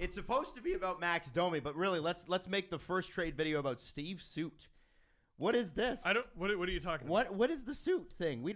It's supposed to be about Max Domi, but really, let's make the first trade video about Steve's suit. What is this? What are you talking about? What is the suit thing?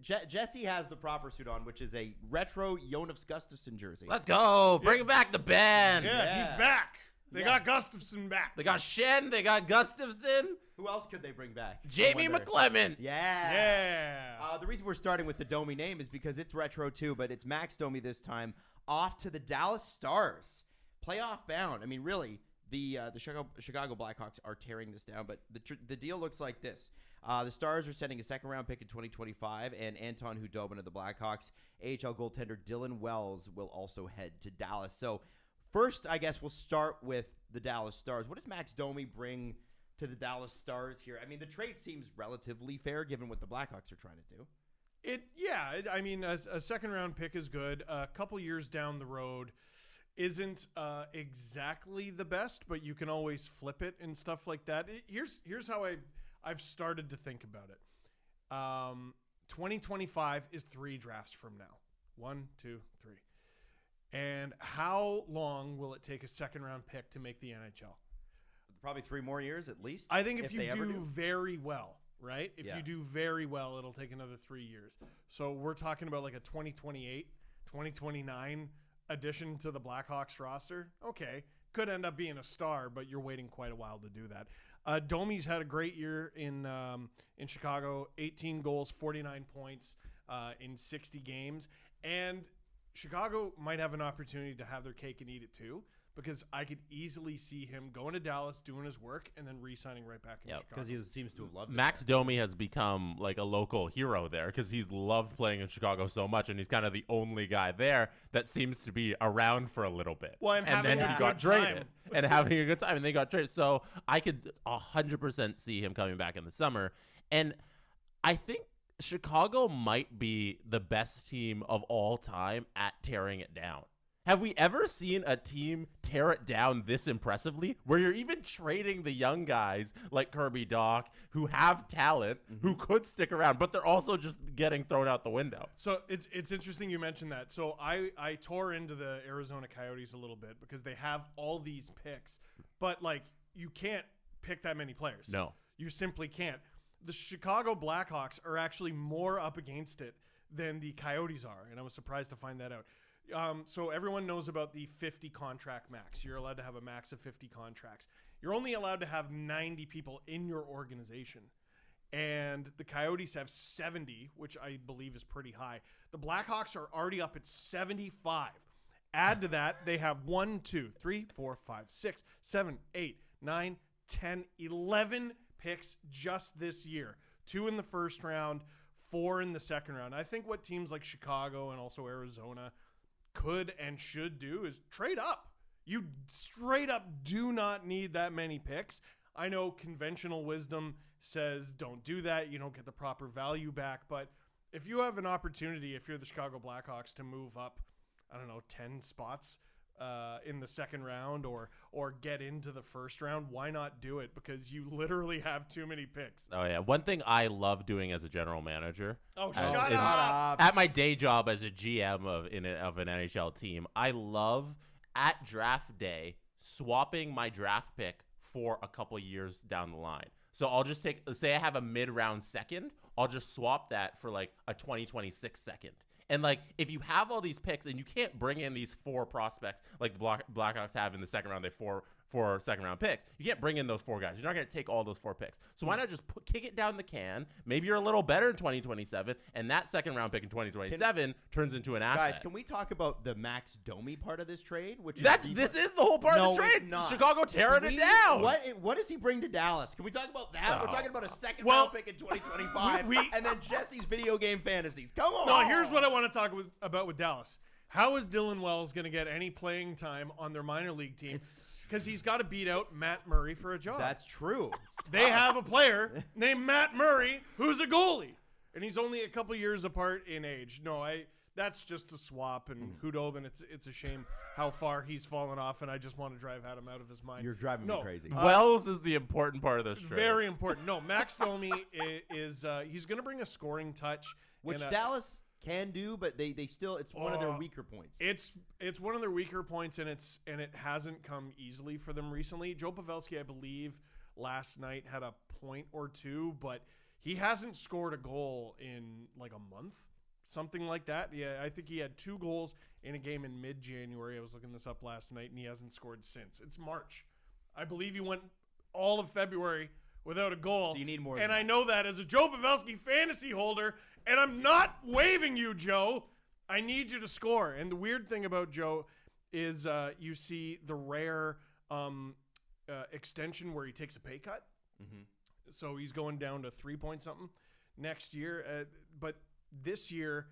Jesse has the proper suit on, which is a retro Jonas Gustafsson jersey. Let's go. Bring back the band. Yeah, he's back. They got Gustafsson back. They got Shen. They got Gustafsson. Who else could they bring back? Jamie McClement. Yeah. The reason we're starting with the Domi name is because it's retro too, but it's Max Domi this time. Off to the Dallas Stars. Playoff bound. I mean, really, the Chicago Blackhawks are tearing this down, but the deal looks like this. The Stars are sending a second-round pick in 2025, and Anton Khudobin of the Blackhawks. AHL goaltender Dylan Wells will also head to Dallas. So first, I guess we'll start with the Dallas Stars. What does Max Domi bring to the Dallas Stars here? I mean, the trade seems relatively fair given what the Blackhawks are trying to do. I mean, a second-round pick is good. A couple years down the road isn't exactly the best, but you can always flip it and stuff like that. Here's how I've started to think about it. 2025 is 3 drafts from now. 1, 2, 3. And how long will it take a second-round pick to make the NHL? Probably 3 more years at least. I think if you do very well, right? If you do very well, it'll take another 3 years. So we're talking about like a 2028, 2029 addition to the Blackhawks roster. Okay, could end up being a star, but you're waiting quite a while to do that. Domi's had a great year in Chicago, 18 goals, 49 points in 60 games. And Chicago might have an opportunity to have their cake and eat it too, because I could easily see him going to Dallas, doing his work, and then re-signing right back in Chicago. Because he seems to have loved it. Max Domi has become like a local hero there because he's loved playing in Chicago so much, and he's kind of the only guy there that seems to be around for a little bit. Well, and then he got traded. And having a good time, and they got traded. So I could 100% see him coming back in the summer. And I think Chicago might be the best team of all time at tearing it down. Have we ever seen a team tear it down this impressively, where you're even trading the young guys like Kirby Dach, who have talent, who could stick around, but they're also just getting thrown out the window? So it's interesting you mentioned that. So I tore into the Arizona Coyotes a little bit because they have all these picks, but like you can't pick that many players. No. You simply can't. The Chicago Blackhawks are actually more up against it than the Coyotes are, and I was surprised to find that out. So everyone knows about the 50 contract max. You're allowed to have a max of 50 contracts. You're only allowed to have 90 people in your organization. And the Coyotes have 70, which I believe is pretty high. The Blackhawks are already up at 75. Add to that, they have 1, 2, 3, 4, 5, 6, 7, 8, 9, 10, 11 picks just this year. 2 in the first round, 4 in the second round. I think what teams like Chicago and also Arizona could and should do is trade up. You straight up do not need that many picks. I know conventional wisdom says don't do that. You don't get the proper value back. But if you have an opportunity, if you're the Chicago Blackhawks, to move up, 10 spots in the second round or get into the first round, why not do it? Because you literally have too many picks. Oh, yeah. One thing I love doing as a general manager. Shut up. At my day job as a GM of an NHL team, I love at draft day swapping my draft pick for a couple years down the line. So I'll just say I have a mid-round second, I'll just swap that for like a 2026 second. And, like, if you have all these picks and you can't bring in these 4 prospects like the Blackhawks have in the second round, they have 4 second-round picks, you can't bring in those 4 guys. You're not going to take all those 4 picks. So why not just kick it down the can? Maybe you're a little better in 2027, and that second-round pick in 2027 turns into an asset. Guys, can we talk about the Max Domi part of this trade? This is the whole part of the trade. Chicago tearing it down. What does he bring to Dallas? Can we talk about that? No. We're talking about a second-round pick in 2025, and then Jesse's video game fantasies. Come on. No, here's what I want to talk about with Dallas. How is Dylan Wells going to get any playing time on their minor league team? Because he's got to beat out Matt Murray for a job. That's true. They have a player named Matt Murray who's a goalie, and he's only a couple years apart in age. No, that's just a swap. And Khudobin, it's a shame how far he's fallen off, and I just want to drive Adam out of his mind. You're driving me crazy. Wells is the important part of this trade. Very important. No, Max Domi is he's going to bring a scoring touch. Which Dallas can do, but they still it's one of their weaker points. It's one of their weaker points, and it hasn't come easily for them recently. Joe Pavelski, I believe, last night had a point or two, but he hasn't scored a goal in like a month, something like that. Yeah, I think he had 2 goals in a game in mid-January. I was looking this up last night, and he hasn't scored since. It's March. I believe he went all of February without a goal. So you need more. And I know that as a Joe Pavelski fantasy holder, and I'm not waving you, Joe. I need you to score. And the weird thing about Joe is you see the rare extension where he takes a pay cut. Mm-hmm. So he's going down to 3 point something next year. But this year,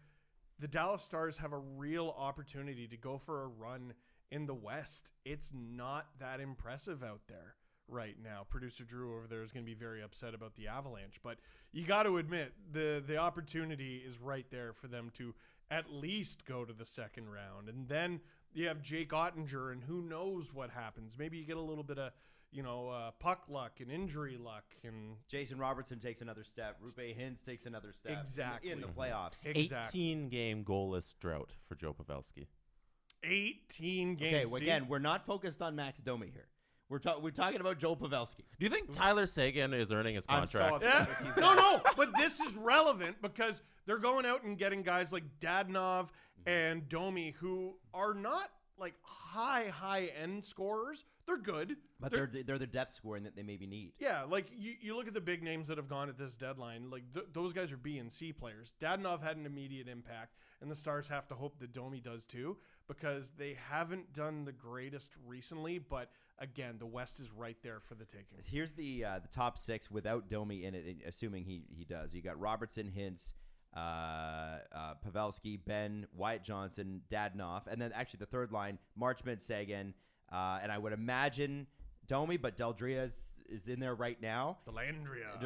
the Dallas Stars have a real opportunity to go for a run in the West. It's not that impressive out there right now. Producer Drew over there is going to be very upset about the Avalanche, but you got to admit the opportunity is right there for them to at least go to the second round. And then you have Jake Ottinger, and who knows what happens. Maybe you get a little bit of puck luck and injury luck, and Jason Robertson takes another step. Rupe Hintz takes another step. Exactly. In the playoffs. Exactly. 18-game goalless drought for Joe Pavelski. 18 games. Okay, well, again, we're not focused on Max Domi here. We're talking about Joe Pavelski. Do you think Tyler Seguin is earning his contract? No, but this is relevant because they're going out and getting guys like Dadonov and Domi who are not like high end scorers. They're good, but they're the depth scoring that they maybe need. Yeah, like you look at the big names that have gone at this deadline. Like those guys are B and C players. Dadonov had an immediate impact, and the Stars have to hope that Domi does too, because they haven't done the greatest recently. But again, the West is right there for the taking. Here's the top 6 without Domi in it, assuming he does. You got Robertson, Hintz, Pavelski, Ben, Wyatt Johnson, Dadonov, and then actually the third line, Marchment, Seguin, and I would imagine Domi, but Delandria is in there right now. Delandria.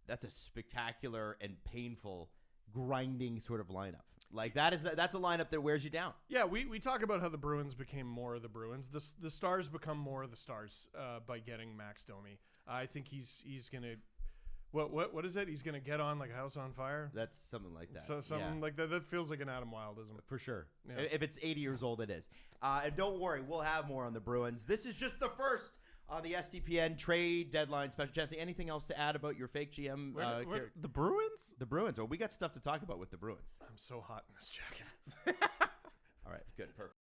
That's a spectacular and painful, grinding sort of lineup. Like that's a lineup that wears you down. Yeah, we talk about how the Bruins became more of the Bruins. The Stars become more of the Stars by getting Max Domi. I think he's gonna. What is it? He's going to get on like a house on fire? That's something like that. So something like that. That feels like an Adam Wildism. For sure. Yeah. If it's 80 years old, it is. And don't worry, we'll have more on the Bruins. This is just the first on the SDPN trade deadline special. Jesse, anything else to add about your fake GM? The Bruins? The Bruins. Well, we got stuff to talk about with the Bruins. I'm so hot in this jacket. All right, good. Perfect.